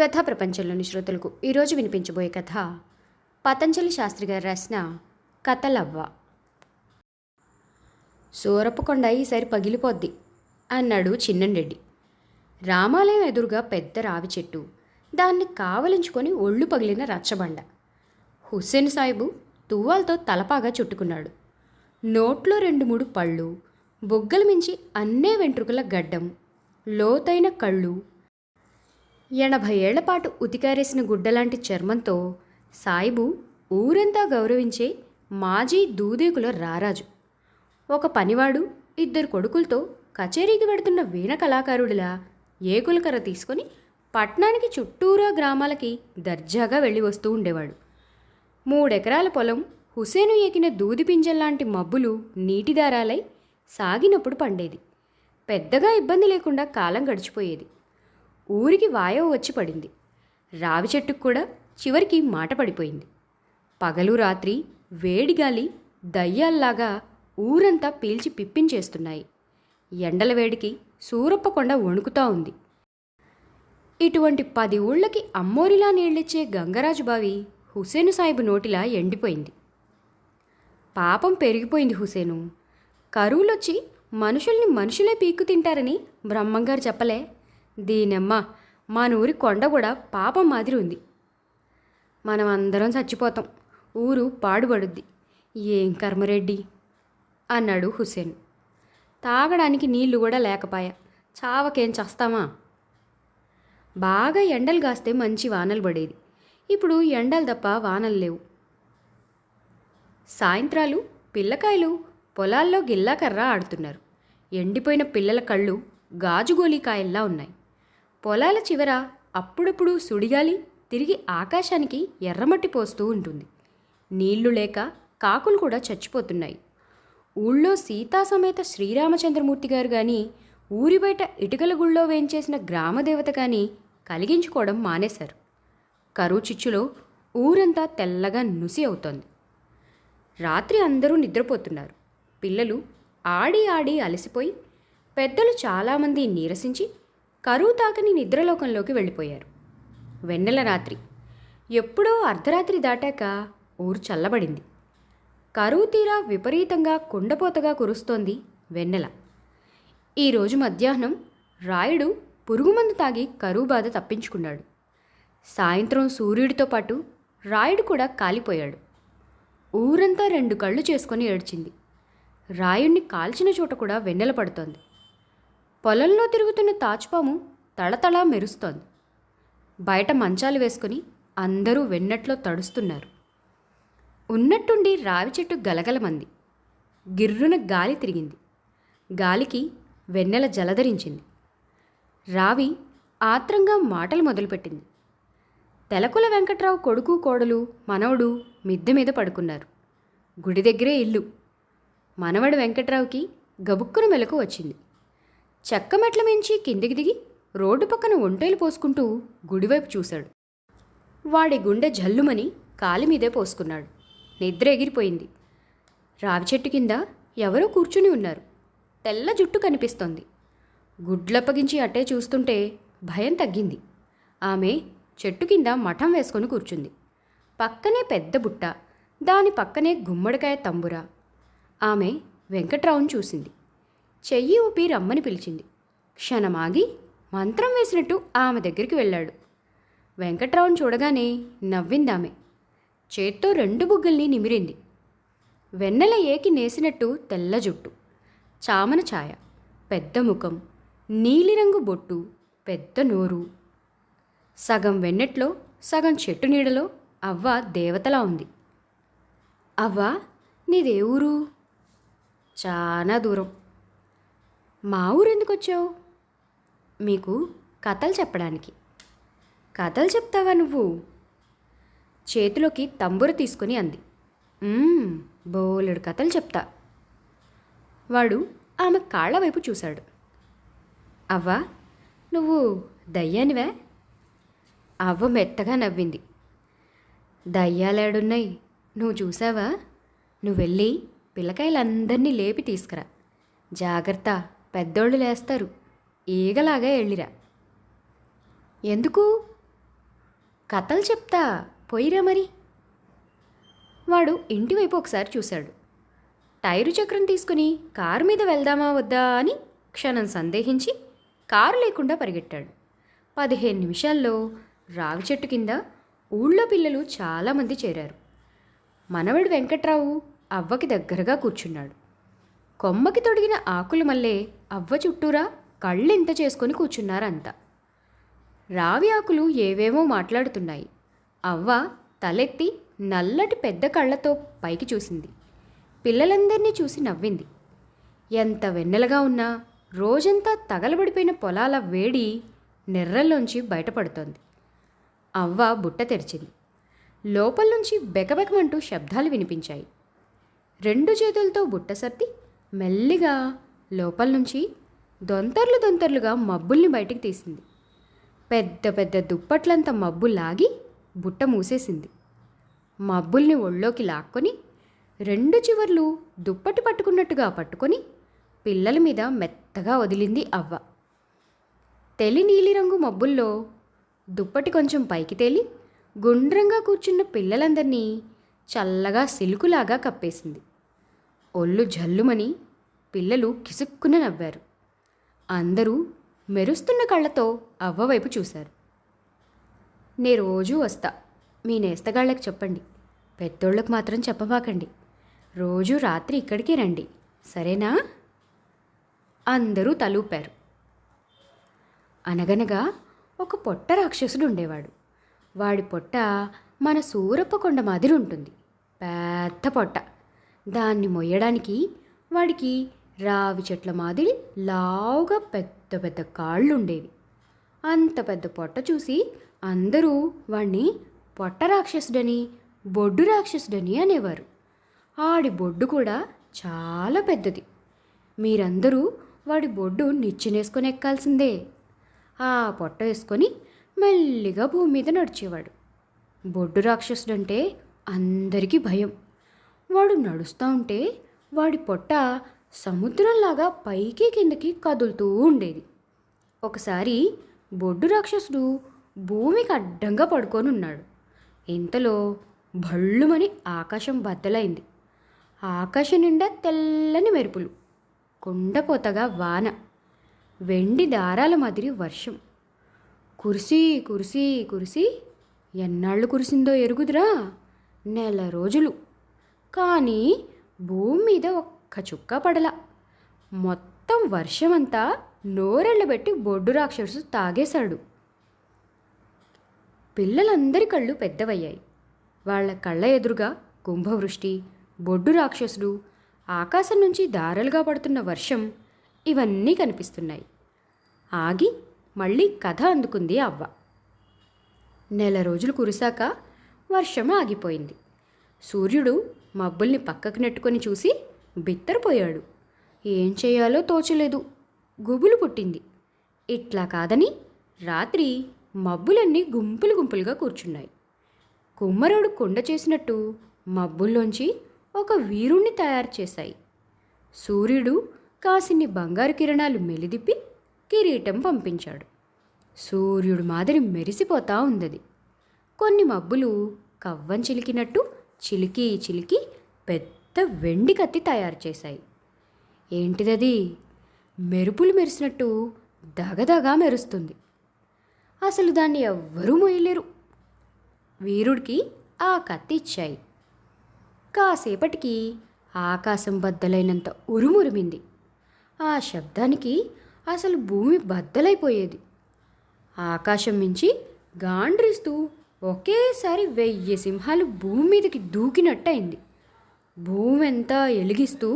కథా ప్రపంచంలోని శ్రోతలకు ఈరోజు వినిపించబోయే కథ పతంజలి శాస్త్రి గారు రాసిన కథలవ్వ. సూరప్పకొండ ఈసారి పగిలిపోద్ది అన్నాడు చిన్నంరెడ్డి. రామాలయం ఎదురుగా పెద్ద రావి చెట్టు, దాన్ని కావలించుకొని ఒళ్ళు పగిలిన రచ్చబండ. హుస్సేన్ సాహిబు తువ్వాలతో తలపాగా చుట్టుకున్నాడు. నోట్లో 2-3 పళ్ళు, బొగ్గలు మించి అన్నే వెంట్రుకల గడ్డం, లోతైన కళ్ళు, 80 ఏళ్లపాటు ఉతికారేసిన గుడ్డలాంటి చర్మంతో సాయిబు ఊరంతా గౌరవించే మాజీ దూదేకుల రారాజు. ఒక పనివాడు 2 కొడుకులతో కచేరీకి వెడుతున్న వీణ కళాకారుడిలా ఏకులకర్ర తీసుకొని పట్నానికి చుట్టూరా గ్రామాలకి దర్జాగా వెళ్ళి వస్తూ ఉండేవాడు. 3 ఎకరాల పొలం హుసేను ఏకిన దూది పింజల్లాంటి మబ్బులు నీటిదారాలై సాగినప్పుడు పండేది. పెద్దగా ఇబ్బంది లేకుండా కాలం గడిచిపోయేది. ఊరికి వాయవ వచ్చి పడింది. రావి చెట్టుకు కూడా చివరికి మాట పడిపోయింది. పగలు రాత్రి వేడిగాలి దయ్యాల్లాగా ఊరంతా పీల్చి పిప్పించేస్తున్నాయి. ఎండల వేడికి సూరప్పకొండ వణుకుతా ఉంది. ఇటువంటి 10 ఊళ్ళకి అమ్మోరిలా నీళ్ళిచ్చే గంగరాజు బావి హుసేను సాహిబు నోటిలా ఎండిపోయింది. పాపం పెరిగిపోయింది హుసేను. కరువులొచ్చి మనుషుల్ని మనుషులే పీక్కు తింటారని బ్రహ్మంగారు చెప్పలే? దీనమ్మ, మా నూరి కొండ కూడా పాపం మాదిరి ఉంది. మనం అందరం చచ్చిపోతాం, ఊరు పాడుపడుద్ది. ఏం కర్మరెడ్డి అన్నాడు హుసేన్. తాగడానికి నీళ్లు కూడా లేకపాయా, చావకేం చస్తామా? బాగా ఎండలు కాస్తే మంచి వానలు పడేది. ఇప్పుడు ఎండలు తప్ప వానలు లేవు. సాయంత్రాలు పిల్లకాయలు పొలాల్లో గిల్లాకర్ర ఆడుతున్నారు. ఎండిపోయిన పిల్లల కళ్ళు గాజుగోలికాయల్లా ఉన్నాయి. పొలాల చివర అప్పుడప్పుడు సుడిగాలి తిరిగి ఆకాశానికి ఎర్రమట్టి పోస్తూ ఉంటుంది. నీళ్లు లేక కాకులు కూడా చచ్చిపోతున్నాయి. ఊళ్ళో సీతా సమేత శ్రీరామచంద్రమూర్తి గారు కానీ, ఊరి బయట ఇటుకల గుళ్ళో వేయించేసిన గ్రామదేవత కానీ కలిగించుకోవడం మానేశారు. కరువు చిచ్చులో ఊరంతా తెల్లగా నుసి అవుతోంది. రాత్రి అందరూ నిద్రపోతున్నారు. పిల్లలు ఆడి ఆడి అలసిపోయి, పెద్దలు చాలామంది నీరసించి కరువు తాకని నిద్రలోకంలోకి వెళ్ళిపోయారు. వెన్నెల రాత్రి. ఎప్పుడో అర్ధరాత్రి దాటాక ఊరు చల్లబడింది. కరువు తీరా విపరీతంగా కుండపోతగా కురుస్తోంది వెన్నెల. ఈరోజు మధ్యాహ్నం రాయుడు పురుగుమందు తాగి కరువు బాధ తప్పించుకున్నాడు. సాయంత్రం సూర్యుడితో పాటు రాయుడు కూడా కాలిపోయాడు. ఊరంతా 2 కళ్ళు చేసుకొని ఏడ్చింది. రాయుణ్ణి కాల్చిన చోట కూడా వెన్నెల పడుతోంది. పొలంలో తిరుగుతున్న తాచుపాము తళతళా మెరుస్తోంది. బయట మంచాలు వేసుకుని అందరూ వెన్నట్లో తడుస్తున్నారు. ఉన్నట్టుండి రావి చెట్టు గలగలమంది. గిర్రున గాలి తిరిగింది. గాలికి వెన్నెల జలధరించింది. రావి ఆత్రంగా మాటలు మొదలుపెట్టింది. తెలకుల వెంకట్రావు కొడుకు కోడలు మనవడు మిద్దె మీద పడుకున్నారు. గుడి దగ్గరే ఇల్లు. మనవడు వెంకట్రావుకి గబుక్కున మెలకు వచ్చింది. చెక్క మెట్ల మించి కిందికి దిగి రోడ్డు పక్కన ఒంటేలు పోసుకుంటూ గుడివైపు చూశాడు. వాడి గుండె జల్లుమని కాలి మీదే పోసుకున్నాడు. నిద్ర ఎగిరిపోయింది. రావి చెట్టు కింద ఎవరో కూర్చుని ఉన్నారు. తెల్ల జుట్టు కనిపిస్తోంది. గుడ్లప్పగించి అట్టే చూస్తుంటే భయం తగ్గింది. ఆమె చెట్టు కింద మఠం వేసుకొని కూర్చుంది. పక్కనే పెద్ద బుట్ట, దాని పక్కనే గుమ్మడికాయ తంబుర. ఆమె వెంకట్రావును చూసింది. చెయ్యి ఊపి రమ్మని పిలిచింది. క్షణమాగి మంత్రం వేసినట్టు ఆమె దగ్గరికి వెళ్ళాడు. వెంకట్రావును చూడగానే నవ్విందామె. చేత్తో 2 బుగ్గల్ని నిమిరింది. వెన్నెల ఏకి నేసినట్టు తెల్ల జుట్టు, చామన ఛాయ, పెద్ద ముఖం, నీలిరంగు బొట్టు, పెద్ద నోరు. సగం వెన్నెట్లో సగం చెట్టు నీడలో అవ్వ దేవతలా ఉంది. అవ్వ, నీదే ఊరు? చాలా దూరం. మా ఊరు ఎందుకు వచ్చావు? మీకు కథలు చెప్పడానికి. కథలు చెప్తావా నువ్వు? చేతిలోకి తంబుర తీసుకుని అంది. బోలెడు కథలు చెప్తా. వాడు ఆమె కాళ్ళ వైపు చూశాడు. అవ్వా, నువ్వు దయ్యానివే? అవ్వ మెత్తగా నవ్వింది. దయ్యాలేడున్నాయి, నువ్వు చూసావా? నువ్వు వెళ్ళి పిల్లకాయలందరినీ లేపి తీసుకురా. జాగ్రత్త, పెద్దోళ్ళు లేస్తారు. ఈగలాగా వెళ్ళిరా. ఎందుకు? కథలు చెప్తా, పోయిరా మరి. వాడు ఇంటివైపు ఒకసారి చూశాడు. టైరు చక్రం తీసుకుని కారు మీద వెళ్దామా వద్దా అని క్షణం సందేహించి కారు లేకుండా పరిగెట్టాడు. 15 నిమిషాల్లో రావి చెట్టు కింద ఊళ్ళో పిల్లలు చాలామంది చేరారు. మనవడు వెంకట్రావు అవ్వకి దగ్గరగా కూర్చున్నాడు. కొమ్మకి తొడిగిన ఆకుల మల్లే అవ్వ చుట్టూరా కళ్ళెంత చేసుకొని కూర్చున్నారంతా. రావి ఆకులు ఏవేమో మాట్లాడుతున్నాయి. అవ్వ తలెత్తి నల్లటి పెద్ద కళ్ళతో పైకి చూసింది. పిల్లలందరినీ చూసి నవ్వింది. ఎంత వెన్నెలగా ఉన్నా రోజంతా తగలబడిపోయిన పొలాల వేడి నెర్రల్లోంచి బయటపడుతోంది. అవ్వ బుట్ట తెరిచింది. లోపల నుంచి బెకబెకమంటూ శబ్దాలు వినిపించాయి. 2 చేతులతో బుట్ట సర్ది మెల్లిగా లోపల నుంచి దొంతర్లు దొంతర్లుగా మబ్బుల్ని బయటికి తీసింది. పెద్ద పెద్ద దుప్పట్లంత మబ్బు లాగి బుట్ట మూసేసింది. మబ్బుల్ని ఒళ్ళోకి లాక్కొని 2 చివర్లు దుప్పటి పట్టుకున్నట్టుగా పట్టుకొని పిల్లల మీద మెత్తగా వదిలింది అవ్వ. తెలి నీలిరంగు మబ్బుల్లో దుప్పటి కొంచెం పైకి తేలి గుండ్రంగా కూర్చున్న పిల్లలందరినీ చల్లగా సిలుకులాగా కప్పేసింది. ఒళ్ళు జల్లుమని పిల్లలు కిసుక్కున నవ్వారు. అందరూ మెరుస్తున్న కళ్ళతో అవ్వవైపు చూశారు. నే రోజూ వస్తా, మీ నేస్తగాళ్ళకి చెప్పండి, పెద్దోళ్ళకు మాత్రం చెప్పబాకండి. రోజూ రాత్రి ఇక్కడికి రండి, సరేనా? అందరూ తలూపారు. అనగనగా ఒక పొట్ట రాక్షసుడు ఉండేవాడు. వాడి పొట్ట మన సూరప్ప కొండ మాదిరి ఉంటుంది. పెద్ద పొట్ట. దాన్ని మొయ్యడానికి వాడికి రావి చెట్ల మాదిరి లావుగా పెద్ద పెద్ద కాళ్ళు ఉండేవి. అంత పెద్ద పొట్ట చూసి అందరూ వాణ్ణి పొట్ట రాక్షసుడని, బొడ్డు రాక్షసుడని అనేవారు. ఆడి బొడ్డు కూడా చాలా పెద్దది. మీరందరూ వాడి బొడ్డు నిచ్చెనేసుకొని ఎక్కాల్సిందే. ఆ పొట్ట వేసుకొని మెల్లిగా భూమి మీద నడిచేవాడు. బొడ్డు రాక్షసుడంటే అందరికీ భయం. వాడు నడుస్తూ ఉంటే వాడి పొట్ట సముద్రంలాగా పైకి కిందకి కదులుతూ ఉండేది. ఒకసారి బొడ్డు రాక్షసుడు భూమికి అడ్డంగా పడుకొని ఉన్నాడు. ఇంతలో భళ్ళుమని ఆకాశం బద్దలైంది. ఆకాశం నిండా తెల్లని మెరుపులు, కుండపోతగా వాన, వెండి దారాల మాదిరి వర్షం. కురిసి కురిసి కురిసి ఎన్నాళ్ళు కురిసిందో ఎరుగుదురా? 1 నెల రోజులు. కానీ భూమి మీద ఒక్క చుక్క పడల. మొత్తం వర్షమంతా నోరెళ్ళబెట్టి బొడ్డు రాక్షసు తాగేశాడు. పిల్లలందరి కళ్ళు పెద్దవయ్యాయి. వాళ్ళ కళ్ళ ఎదురుగా కుంభవృష్టి, బొడ్డు రాక్షసుడు, ఆకాశం నుంచి దారలుగా పడుతున్న వర్షం ఇవన్నీ కనిపిస్తున్నాయి. ఆగి మళ్ళీ కథ అందుకుంది అవ్వ. 1 నెల రోజులు కురిశాక వర్షం ఆగిపోయింది. సూర్యుడు మబ్బుల్ని పక్కకు నెట్టుకొని చూసి బిత్తరపోయాడు. ఏం చేయాలో తోచలేదు. గుబులు పుట్టింది. ఇట్లా కాదని రాత్రి మబ్బులన్నీ గుంపులు గుంపులుగా కూర్చున్నాయి. కుమ్మరుడు కుండ చేసినట్టు మబ్బుల్లోంచి ఒక వీరుణ్ణి తయారు చేశాయి. సూర్యుడు కాసిన్ని బంగారు కిరణాలు మెలిదిప్పి కిరీటం పంపించాడు. సూర్యుడు మాదిరి మెరిసిపోతా ఉందది. కొన్ని మబ్బులు కవ్వం చిలికినట్టు చిలికి చిలికి పెద్ద వెండి కత్తి తయారు చేశాయి. ఏంటిదది? మెరుపులు మెరిసినట్టు దగదగా మెరుస్తుంది. అసలు దాన్ని ఎవ్వరూ మొయ్యలేరు. వీరుడికి ఆ కత్తి ఇచ్చాయి. కాసేపటికి ఆకాశం బద్దలైనంత ఉరుమురిమింది. ఆ శబ్దానికి అసలు భూమి బద్దలైపోయేది. ఆకాశం మించి గాండ్రిస్తూ ఒకేసారి 1000 సింహాలు భూమి మీదకి దూకినట్టయింది. భూమి అంతా ఎలిగిస్తూ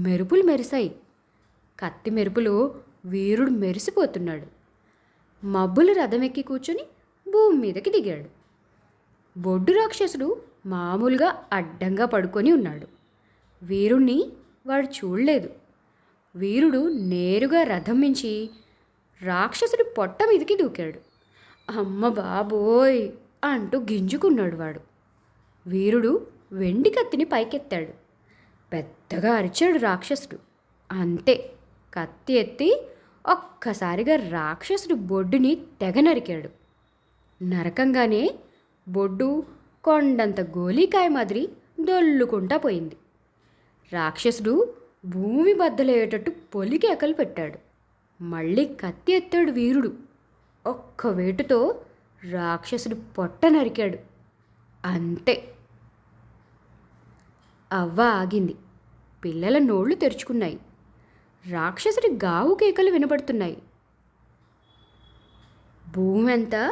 మెరుపులు మెరిశాయి. కత్తి మెరుపులో వీరుడు మెరిసిపోతున్నాడు. మబ్బులు రథమెక్కి కూర్చొని భూమి మీదకి దిగాడు. బొడ్డు రాక్షసుడు మామూలుగా అడ్డంగా పడుకొని ఉన్నాడు. వీరుణ్ణి వాడు చూడలేదు. వీరుడు నేరుగా రథం మించి రాక్షసుడి పొట్ట మీదకి దూకాడు. అమ్మ బాబోయ్ అంటూ గింజుకున్నాడు వాడు. వీరుడు వెండి కత్తిని పైకెత్తాడు. పెద్దగా అరిచాడు రాక్షసుడు. అంతే, కత్తి ఎత్తి ఒక్కసారిగా రాక్షసుడి బొడ్డుని తెగ నరికాడు. నరకంగానే బొడ్డు కొండంత గోలీకాయ మాదిరి దొల్లుకుంటా పోయింది. రాక్షసుడు భూమి బద్దలయ్యేటట్టు పొలికి ఎకలు పెట్టాడు. మళ్ళీ కత్తి ఎత్తాడు వీరుడు. ఒక్క వేటుతో రాక్షసుడు పొట్ట నరికాడు. అంతే. అవ్వ ఆగింది. పిల్లల నోళ్లు తెరుచుకున్నాయి. రాక్షసుడి గావు కేకలు వినబడుతున్నాయి. భూమి అంతా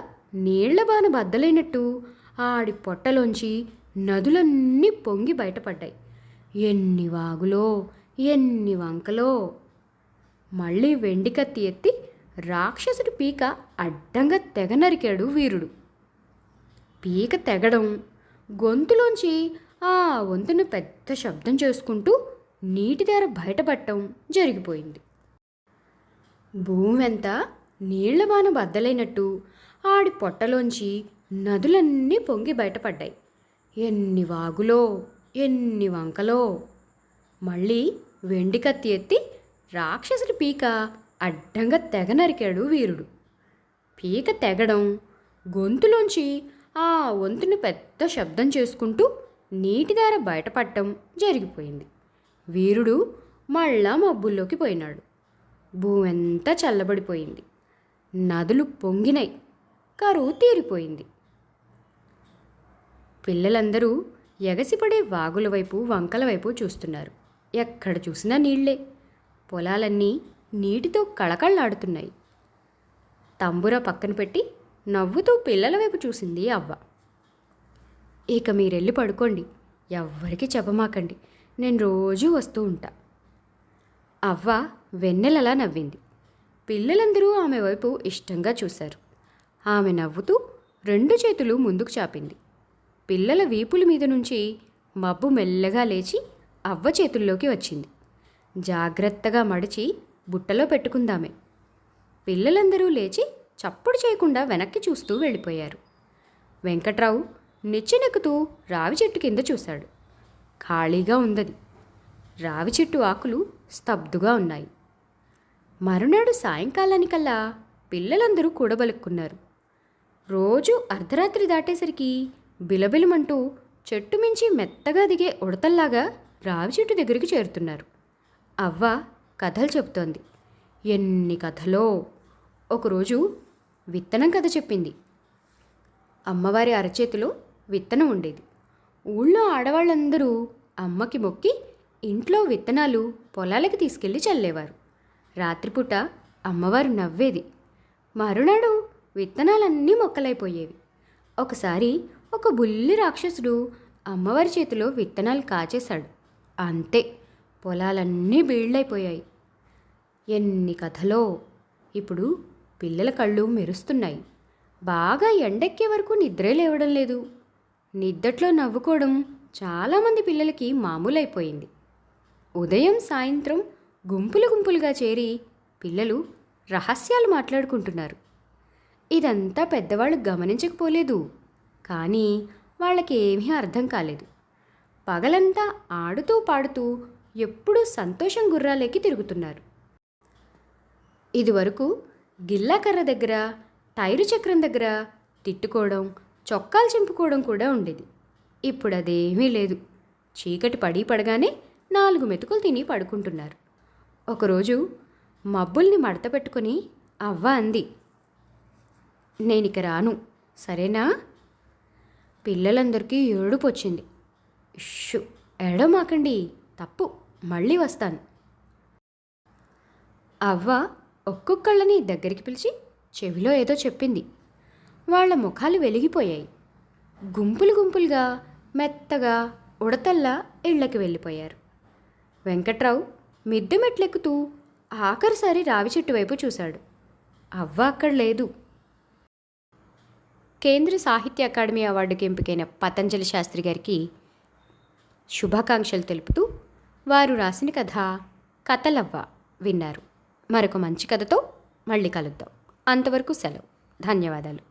నీళ్లబాన బద్దలైనట్టు ఆడి పొట్టలోంచి నదులన్నీ పొంగి బయటపడ్డాయి. ఎన్ని వాగులో, ఎన్ని వంకలో. మళ్ళీ వెండి కత్తి ఎత్తి రాక్షసుడి పీక అడ్డంగా తెగ నరికాడు వీరుడు. పీక తెగడం, గొంతులోంచి ఆ వంతును పెద్ద శబ్దం చేసుకుంటూ నీటి ధార బయటపడటం జరిగిపోయింది. భూమి అంతా నీళ్లబాన బద్దలైనట్టు ఆడి పొట్టలోంచి నదులన్నీ పొంగి బయటపడ్డాయి. ఎన్ని వాగులో, ఎన్ని వంకలో. మళ్ళీ వెండి కత్తి ఎత్తి రాక్షసుడి పీక అడ్డంగా తెగ నరికాడు వీరుడు. పీక తెగడం, గొంతులోంచి ఆ వంతుని పెద్ద శబ్దం చేసుకుంటూ నీటి ధార బయటపడటం జరిగిపోయింది. వీరుడు మళ్ళా మబ్బుల్లోకి పోయినాడు. భూమి అంతా చల్లబడిపోయింది. నదులు పొంగినాయి. కరువు తీరిపోయింది. పిల్లలందరూ ఎగసిపడే వాగుల వైపు, వంకల వైపు చూస్తున్నారు. ఎక్కడ చూసినా నీళ్లే. పొలాలన్నీ నీటితో కళకళలాడుతున్నాయి. తంబుర పక్కన పెట్టి నవ్వుతూ పిల్లల వైపు చూసింది అవ్వ. ఇక మీరెళ్ళి పడుకోండి, ఎవ్వరికీ చెప్పమాకండి, నేను రోజూ వస్తూ ఉంటా. అవ్వ వెన్నెలలా నవ్వింది. పిల్లలందరూ ఆమె వైపు ఇష్టంగా చూశారు. ఆమె నవ్వుతూ 2 చేతులు ముందుకు చాపింది. పిల్లల వీపుల మీద నుంచి మబ్బు మెల్లగా లేచి అవ్వ చేతుల్లోకి వచ్చింది. జాగ్రత్తగా మడిచి బుట్టలో పెట్టుకుందామే. పిల్లలందరూ లేచి చప్పుడు చేయకుండా వెనక్కి చూస్తూ వెళ్ళిపోయారు. వెంకట్రావు నిచ్చెనెక్కుతూ రావి చెట్టు కింద చూశాడు. ఖాళీగా ఉందది. రావి చెట్టు ఆకులు స్తబ్దుగా ఉన్నాయి. మరునాడు సాయంకాలానికల్లా పిల్లలందరూ కూడబలుక్కున్నారు. రోజు అర్ధరాత్రి దాటేసరికి బిలబిలమంటూ చెట్టు మించి మెత్తగా దిగే ఉడతల్లాగా రావి చెట్టు దగ్గరికి చేరుతున్నారు. అవ్వ కథలు చెబుతోంది. ఎన్ని కథలో. ఒకరోజు విత్తనం కథ చెప్పింది. అమ్మవారి అరచేతిలో విత్తనం ఉండేది. ఊళ్ళో ఆడవాళ్ళందరూ అమ్మకి మొక్కి ఇంట్లో విత్తనాలు పొలాలకి తీసుకెళ్ళి చల్లేవారు. రాత్రిపూట అమ్మవారు నవ్వేది. మరునాడు విత్తనాలన్నీ మొక్కలైపోయేవి. ఒకసారి ఒక బుల్లి రాక్షసుడు అమ్మవారి చేతిలో విత్తనాలు కాచేశాడు. అంతే, పొలాలన్నీ బీళ్ళైపోయాయి. ఎన్ని కథలో. ఇప్పుడు పిల్లల కళ్ళు మెరుస్తున్నాయి. బాగా ఎండెక్కే వరకు నిద్రే లేవడం లేదు. నిద్దట్లో నవ్వుకోవడం చాలామంది పిల్లలకి మామూలైపోయింది. ఉదయం సాయంత్రం గుంపులు గుంపులుగా చేరి పిల్లలు రహస్యాలు మాట్లాడుకుంటున్నారు. ఇదంతా పెద్దవాళ్ళు గమనించకపోలేదు. కానీ వాళ్ళకి ఏమీ అర్థం కాలేదు. పగలంతా ఆడుతూ పాడుతూ ఎప్పుడూ సంతోషం గుర్రాలేకి తిరుగుతున్నారు. ఇదివరకు గిల్లాకర్ర దగ్గర, టైరు చక్రం దగ్గర తిట్టుకోవడం, చొక్కాలు చింపుకోవడం కూడా ఉండేది. ఇప్పుడు అదేమీ లేదు. చీకటి పడగానే 4 మెతుకులు తిని పడుకుంటున్నారు. ఒకరోజు మబ్బుల్ని మడత పెట్టుకొని అవ్వ అంది, నేనిక రాను, సరేనా? పిల్లలందరికీ ఏడుపు వచ్చింది. ఇష్యూ, ఏడవమాకండి, తప్పు, మళ్ళీ వస్తాను. అవ్వ ఒక్కొక్కళ్ళని దగ్గరికి పిలిచి చెవిలో ఏదో చెప్పింది. వాళ్ళ ముఖాలు వెలిగిపోయాయి. గుంపులు గుంపులుగా మెత్తగా ఉడతల్లా ఇళ్ళకి వెళ్ళిపోయారు. వెంకట్రావు మిద్దె మెట్లెక్కుతూ ఆఖరిసారి రావి చెట్టు వైపు చూశాడు. అవ్వ అక్కడ లేదు. కేంద్ర సాహిత్య అకాడమీ అవార్డుకి ఎంపికైన పతంజలి శాస్త్రి గారికి శుభాకాంక్షలు తెలుపుతూ వారు రాసిన కథ కథలవ్వ విన్నారు. మరొక మంచి కథతో మళ్ళీ కలుద్దాం. అంతవరకు సెలవు. ధన్యవాదాలు.